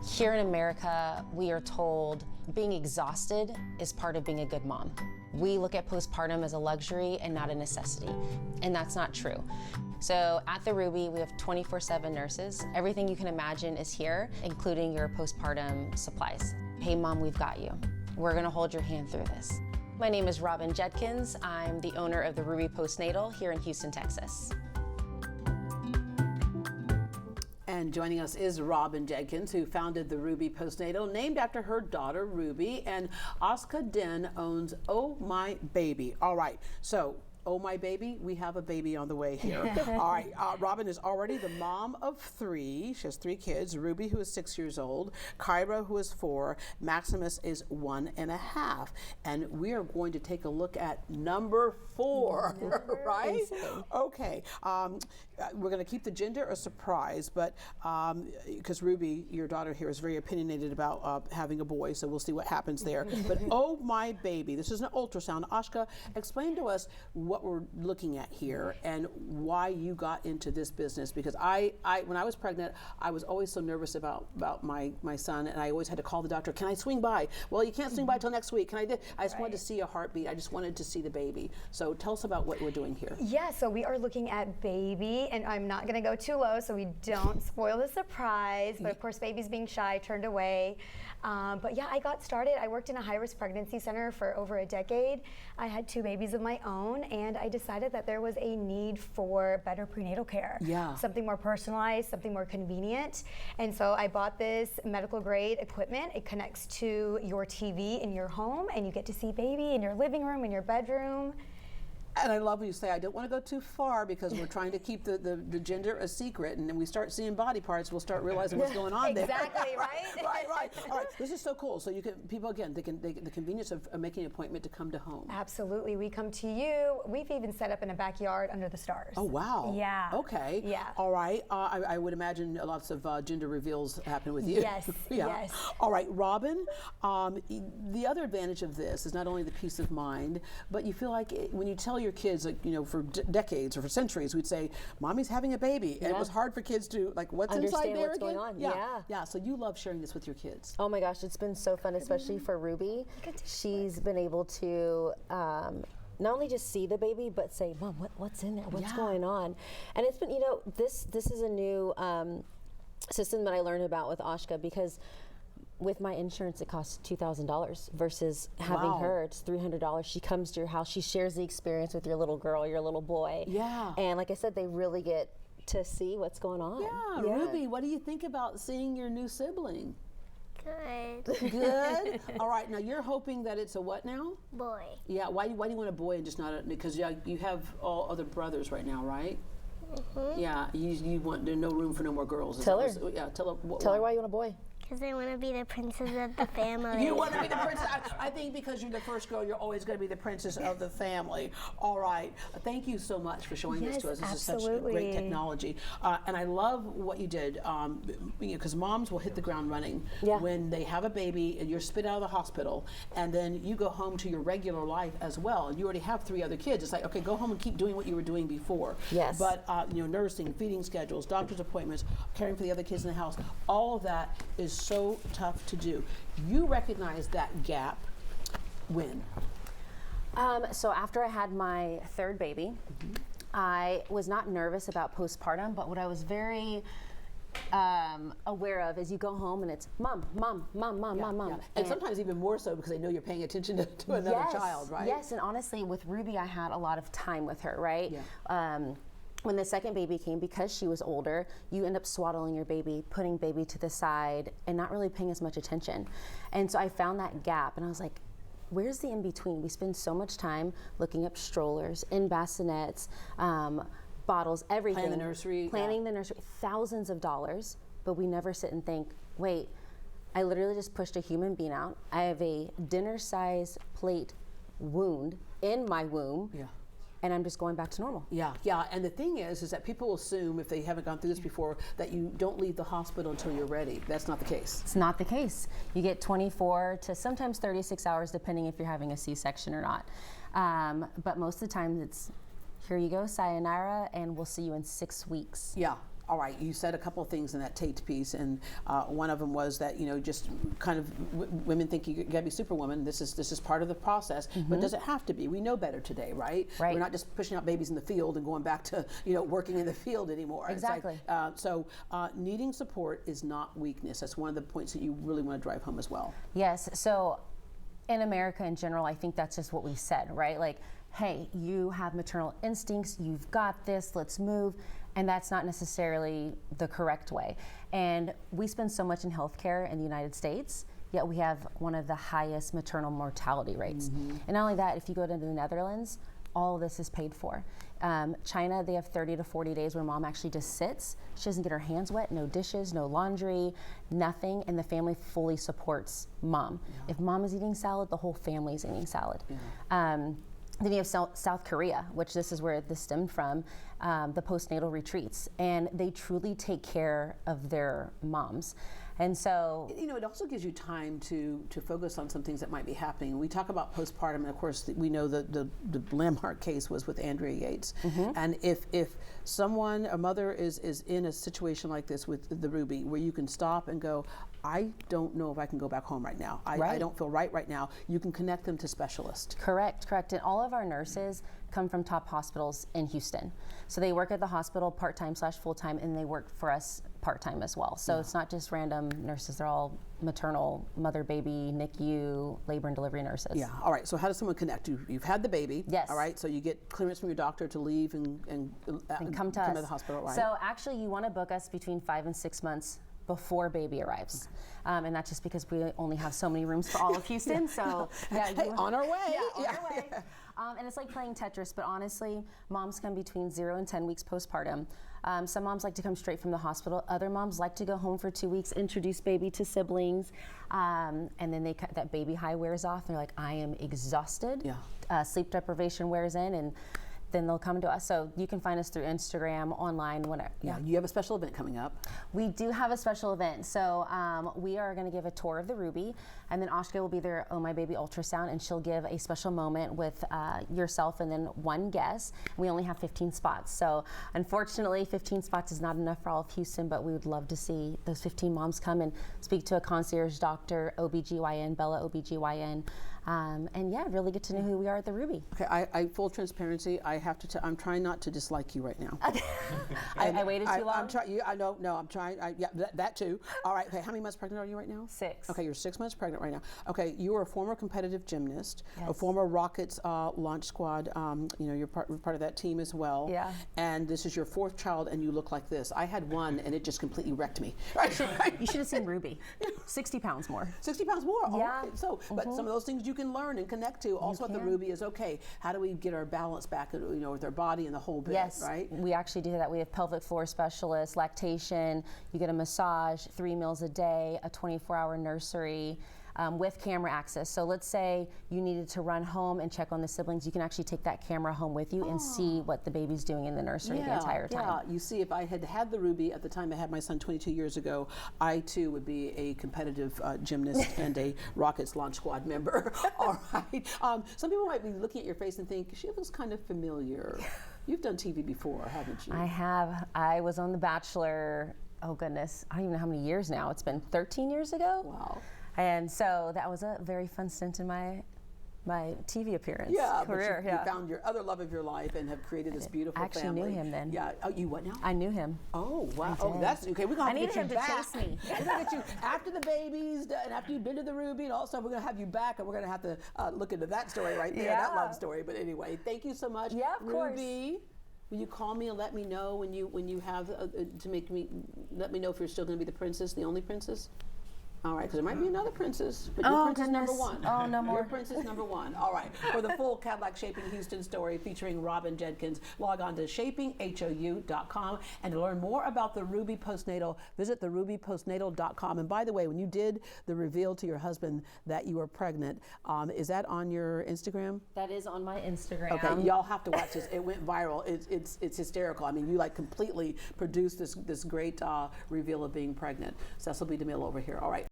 Here in America, we are told being exhausted is part of being a good mom. We look at postpartum as a luxury and not a necessity, and that's not true. So at theRUBY, we have 24/7 nurses. Everything you can imagine is here, including your postpartum supplies. Hey mom, we've got you. We're gonna hold your hand through this. My name is Robin Jedkins. I'm the owner of theRUBY Postnatal here in Houston, Texas. And joining us is Robin Jedkins, who founded theRUBY Postnatal, named after her daughter Ruby. And Oscar Den owns Oh My Baby. All right, so Oh My Baby, we have a baby on the way here. All right, Robin is already the mom of 3. She has 3 kids, Ruby, who is 6 years old, Kyra, who is 4, Maximus is 1.5. And we are going to take a look at number 4, right? Okay, we're gonna keep the gender a surprise, but because Ruby, your daughter here, is very opinionated about having a boy, so we'll see what happens there. But Oh My Baby, this is an ultrasound. Ashka, explain to us what we're looking at here and why you got into this business, because I when I was pregnant, I was always so nervous about my son, and I always had to call the doctor. Can I swing by? Well, you can't swing by till next week. Can I? I just wanted to see a heartbeat. I just wanted to see the baby. So tell us about what we're doing here. Yeah, so we are looking at baby, and I'm not going to go too low so we don't spoil the surprise. But of course, baby's being shy, turned away. But yeah, I got started. I worked in a high-risk pregnancy center for over a decade. I had 2 babies of my own, and I decided that there was a need for better prenatal care. Yeah. Something more personalized, something more convenient. And so I bought this medical grade equipment. It connects to your TV in your home, and you get to see baby in your living room, in your bedroom. And I love when you say, I don't want to go too far because we're trying to keep the gender a secret, and then we start seeing body parts, we'll start realizing what's going on there. Exactly, right? Right. All right, this is so cool. So you can, people again, the convenience of making an appointment to come to home. Absolutely, we come to you. We've even set up in a backyard under the stars. Oh, wow. Yeah. Okay. Yeah. All right, I would imagine lots of gender reveals happen with you. Yes, Yeah. yes. All right, Robin, the other advantage of this is not only the peace of mind, but you feel like when you tell your kids, like, you know, for decades or for centuries, we'd say, "Mommy's having a baby," and it was hard for kids to like, what's inside there what's again? going on. Yeah. So you love sharing this with your kids. Oh my gosh, it's been so fun, especially for Ruby. She's been able to not only just see the baby, but say, "Mom, what's in there? What's going on?" And it's been, you know, this is a new system that I learned about with Ashka, because with my insurance, it costs $2,000 versus having her, it's $300. She comes to your house, she shares the experience with your little girl, your little boy. Yeah. And like I said, they really get to see what's going on. Yeah. Ruby, what do you think about seeing your new sibling? Good. Good. All right. Now you're hoping that it's a what now? Boy. Yeah. Why do you want a boy and just not a? Because you have all other brothers right now, right? Mm-hmm. Yeah. You want, there's no room for no more girls. Tell her. Yeah. Tell her. Tell her why you want a boy. Because I want to be the princess of the family. You want to be the princess. I think because you're the first girl, you're always going to be the princess of the family. All right. Thank you so much for showing this to us. This is such great technology. And I love what you did, because moms will hit the ground running when they have a baby and you're spit out of the hospital, and then you go home to your regular life as well. You already have 3 other kids. It's like, okay, go home and keep doing what you were doing before. Yes. But you know, nursing, feeding schedules, doctor's appointments, caring for the other kids in the house, all of that is so tough to do. You recognize that gap when? So after I had my 3rd baby, I was not nervous about postpartum, but what I was very aware of is you go home and it's mom. And sometimes even more so because they know you're paying attention to another child, right? Yes, and honestly with Ruby, I had a lot of time with her, right? Yeah. When the 2nd baby came, because she was older, you end up swaddling your baby, putting baby to the side, and not really paying as much attention. And so I found that gap, and I was like, where's the in-between? We spend so much time looking up strollers, in bassinets, bottles, everything. Planning the nursery. Planning the nursery, thousands of dollars, but we never sit and think, wait, I literally just pushed a human being out. I have a dinner-size plate wound in my womb. Yeah. And I'm just going back to normal. Yeah, and the thing is that people assume, if they haven't gone through this before, that you don't leave the hospital until you're ready. That's not the case. It's not the case. You get 24 to sometimes 36 hours, depending if you're having a C-section or not. But most of the time, it's here you go, sayonara, and we'll see you in 6 weeks. Yeah. all right, you said a couple of things in that taped piece, and one of them was that, you know, just kind of women think you gotta be superwoman. This is part of the process, but does it have to be? We know better today, right? Right. We're not just pushing out babies in the field and going back to, you know, working in the field anymore. Exactly. It's like, so needing support is not weakness. That's one of the points that you really want to drive home as well. Yes. So in America in general, I think that's just what we said, right? Like, hey, you have maternal instincts, you've got this, let's move. And that's not necessarily the correct way. And we spend so much in healthcare in the United States, yet we have one of the highest maternal mortality rates. And not only that, if you go to the Netherlands, all of this is paid for. China, they have 30 to 40 days where mom actually just sits. She doesn't get her hands wet, no dishes, no laundry, nothing, and the family fully supports mom. If mom is eating salad, the whole family is eating salad. Then you have South Korea, which this is where this stemmed from, the postnatal retreats, and they truly take care of their moms. And so, you know, it also gives you time to focus on some things that might be happening. We talk about postpartum, and of course, we know the landmark case was with Andrea Yates. And if someone, a mother is in a situation like this with the RUBY, where you can stop and go, I don't know if I can go back home right now. I don't feel right now. You can connect them to specialists. Correct. And all of our nurses come from top hospitals in Houston. So they work at the hospital part-time / full-time, and they work for us part-time as well. So it's not just random nurses, they're all maternal, mother, baby, NICU, labor and delivery nurses. Yeah, all right, so how does someone connect? You've had the baby. Yes. All right, so you get clearance from your doctor to leave and come to us. the hospital, right? So actually you want to book us between 5 and 6 months before baby arrives. And that's just because we only have so many rooms for all of Houston. So hey, on our way. On our way. And it's like playing Tetris, but honestly, moms come between 0 and 10 weeks postpartum. Some moms like to come straight from the hospital. Other moms like to go home for 2 weeks, introduce baby to siblings, and then that baby high wears off. They're like, I am exhausted. Yeah. Sleep deprivation wears in, and then they'll come to us. So you can find us through Instagram, online, whatever. Yeah, you have a special event coming up. We do have a special event. So we are going to give a tour of the RUBY, and then Ashka will be there, Oh My Baby ultrasound, and she'll give a special moment with yourself and then one guest. We only have 15 spots. So unfortunately, 15 spots is not enough for all of Houston, but we would love to see those 15 moms come and speak to a concierge doctor, OBGYN, Bella OBGYN, and yeah, really get to know who we are at the RUBY. Okay, I full transparency, I have to I'm trying not to dislike you right now. I waited too long? I'm trying, I'm trying, yeah, that too. All right, okay, how many months pregnant are you right now? 6. Okay, you're 6 months pregnant right now. Okay, you are a former competitive gymnast, a Yes. former Rockets launch squad, you know, you're part of that team as well. Yeah. And this is your 4th child, and you look like this. I had one, and it just completely wrecked me. You should have seen Ruby. 60 pounds more. 60 pounds more. Yeah. Okay. So, but some of those things you can learn and connect to. Also, at the can. RUBY is okay. How do we get our balance back? You know, with our body and the whole bit. Yes, right. We actually do that. We have pelvic floor specialists, lactation. You get a massage, 3 meals a day, a 24-hour nursery. With camera access. So let's say you needed to run home and check on the siblings, you can actually take that camera home with you and see what the baby's doing in the nursery the entire time. Yeah, you see, if I had had the RUBY at the time I had my son 22 years ago, I too would be a competitive gymnast and a Rockets Launch Squad member. All right. Some people might be looking at your face and think, she looks kind of familiar. You've done TV before, haven't you? I have. I was on The Bachelor, oh goodness, I don't even know how many years now. It's been 13 years ago. Wow. And so that was a very fun stint in my TV appearance career. But you found your other love of your life and have created this beautiful I actually family. knew him then. Yeah. Oh, you what now? I knew him. Oh, wow. I Oh, did. that's okay. We're going to I have to needed get you him to back. chase me. We're going to get you after the babies and after you've been to the RUBY and also we're going to have you back and we're going to have to look into that story right there, that love story. But anyway, thank you so much. Yeah, of course. RUBY, will you call me and let me know when you have let me know if you're still going to be the princess, the only princess? All right, because there might be another princess, but your princess number one. Oh, no more. Your princess number one. All right. For the full Cadillac Shaping Houston story featuring Robin Jenkins, log on to shapinghou.com. And to learn more about the RUBY Postnatal, visit therubypostnatal.com. And by the way, when you did the reveal to your husband that you were pregnant, is that on your Instagram? That is on my Instagram. Okay, y'all have to watch this. It went viral. It's hysterical. I mean, you like completely produced this great reveal of being pregnant. Cecil B. DeMille over here. All right.